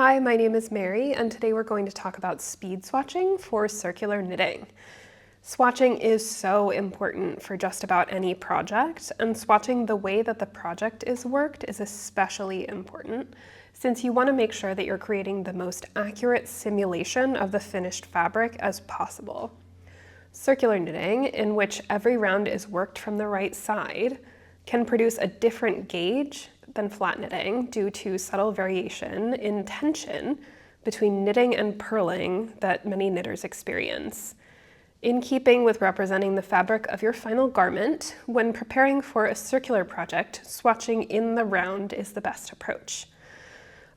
Hi, my name is Mary, and today we're going to talk about speed swatching for circular knitting. Swatching is so important for just about any project, and swatching the way that the project is worked is especially important, since you want to make sure that you're creating the most accurate simulation of the finished fabric as possible. Circular knitting, in which every round is worked from the right side, can produce a different gauge than flat knitting due to subtle variation in tension between knitting and purling that many knitters experience. In keeping with representing the fabric of your final garment, when preparing for a circular project, swatching in the round is the best approach.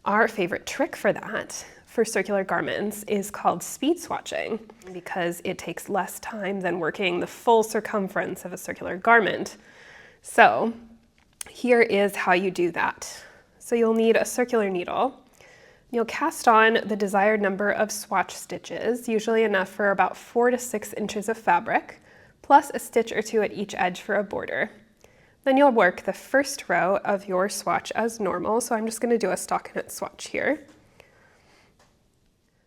Our favorite trick for that, for circular garments, is called speed swatching, because it takes less time than working the full circumference of a circular garment. So here is how you do that. So you'll need a circular needle. You'll cast on the desired number of swatch stitches, usually enough for about 4 to 6 inches of fabric, plus a stitch or two at each edge for a border. Then you'll work the first row of your swatch as normal. So I'm just going to do a stockinette swatch here.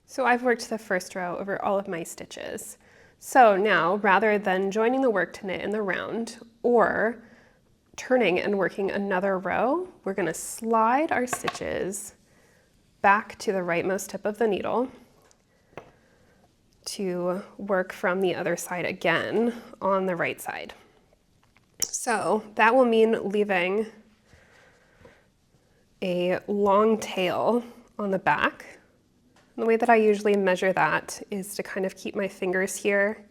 So I've worked the first row over all of my stitches. So now, rather than joining the work to knit in the round or turning and working another row, we're going to slide our stitches back to the rightmost tip of the needle to work from the other side again on the right side. So that will mean leaving a long tail on the back. And the way that I usually measure that is to kind of keep my fingers here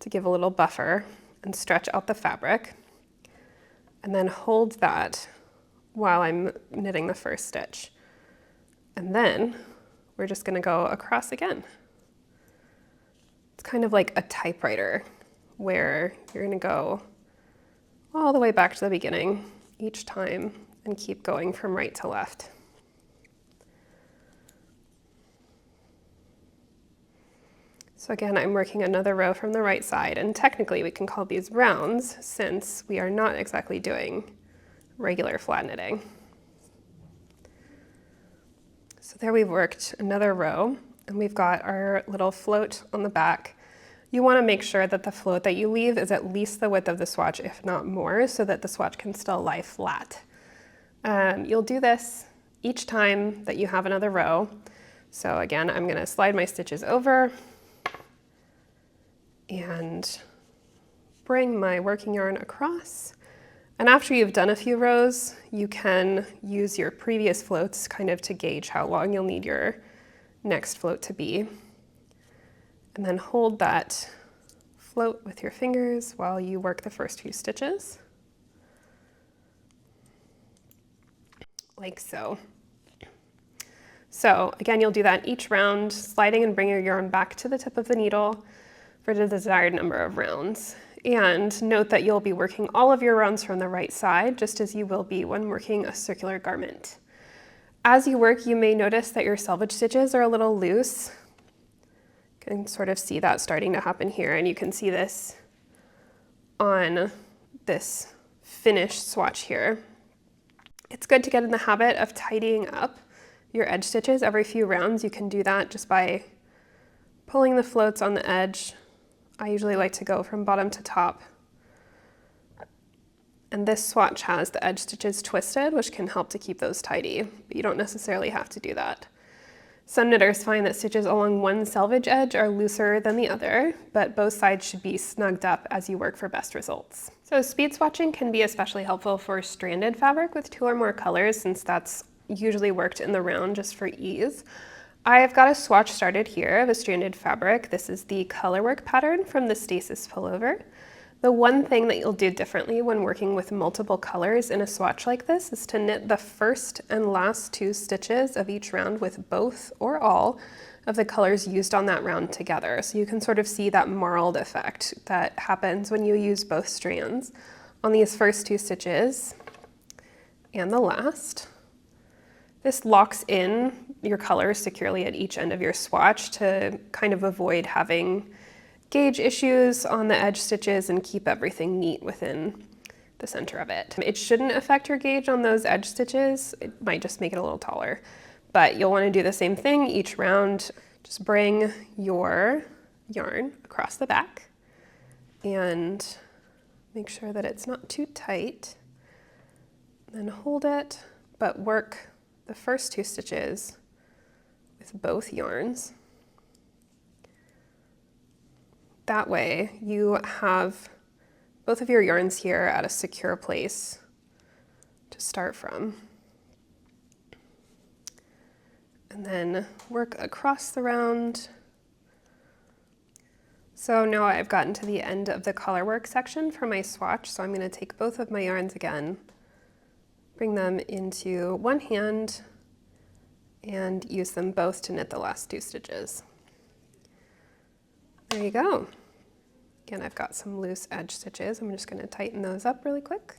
to give a little buffer and stretch out the fabric, and then hold that while I'm knitting the first stitch. And then we're just going to go across again. It's kind of like a typewriter where you're going to go all the way back to the beginning each time and keep going from right to left. So again, I'm working another row from the right side, and technically we can call these rounds since we are not exactly doing regular flat knitting. So there we've worked another row, and we've got our little float on the back. You want to make sure that the float that you leave is at least the width of the swatch, if not more, so that the swatch can still lie flat. You'll do this each time that you have another row. So again, I'm going to slide my stitches over and bring my working yarn across. And after you've done a few rows, you can use your previous floats kind of to gauge how long you'll need your next float to be. And then hold that float with your fingers while you work the first few stitches. Like so. So again, you'll do that each round, sliding and bring your yarn back to the tip of the needle for the desired number of rounds. And note that you'll be working all of your rounds from the right side, just as you will be when working a circular garment. As you work, you may notice that your selvage stitches are a little loose. You can sort of see that starting to happen here, and you can see this on this finished swatch here. It's good to get in the habit of tidying up your edge stitches every few rounds. You can do that just by pulling the floats on the edge. I usually like to go from bottom to top. And this swatch has the edge stitches twisted, which can help to keep those tidy, but you don't necessarily have to do that. Some knitters find that stitches along one selvage edge are looser than the other, but both sides should be snugged up as you work for best results. So speed swatching can be especially helpful for stranded fabric with 2 or more colors, since that's usually worked in the round just for ease. I've got a swatch started here of a stranded fabric. This is the colorwork pattern from the Stasis pullover. The one thing that you'll do differently when working with multiple colors in a swatch like this is to knit the first and last 2 stitches of each round with both or all of the colors used on that round together. So you can sort of see that marled effect that happens when you use both strands on these first 2 stitches and the last. This locks in your colors securely at each end of your swatch to kind of avoid having gauge issues on the edge stitches and keep everything neat within the center of it. It shouldn't affect your gauge on those edge stitches. It might just make it a little taller. But you'll want to do the same thing each round. Just bring your yarn across the back and make sure that it's not too tight. Then hold it, but work the first 2 stitches with both yarns. That way you have both of your yarns here at a secure place to start from. And then work across the round. So now I've gotten to the end of the collarwork section for my swatch, so I'm going to take both of my yarns again, bring them into one hand, and use them both to knit the last 2 stitches. There you go. Again, I've got some loose edge stitches. I'm just going to tighten those up really quick.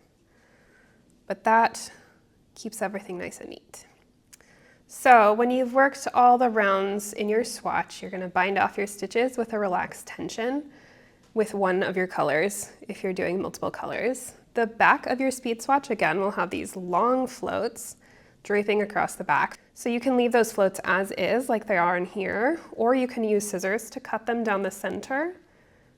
But that keeps everything nice and neat. So when you've worked all the rounds in your swatch, you're going to bind off your stitches with a relaxed tension with one of your colors if you're doing multiple colors. The back of your speed swatch, again, will have these long floats draping across the back. So you can leave those floats as is, like they are in here, or you can use scissors to cut them down the center.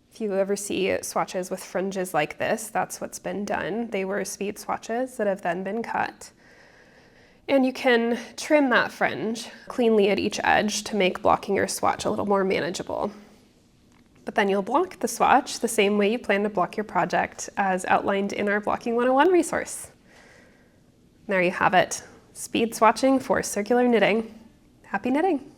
If you ever see swatches with fringes like this, that's what's been done. They were speed swatches that have then been cut. And you can trim that fringe cleanly at each edge to make blocking your swatch a little more manageable. But then you'll block the swatch the same way you plan to block your project as outlined in our Blocking 101 resource. There you have it. Speed swatching for circular knitting. Happy knitting!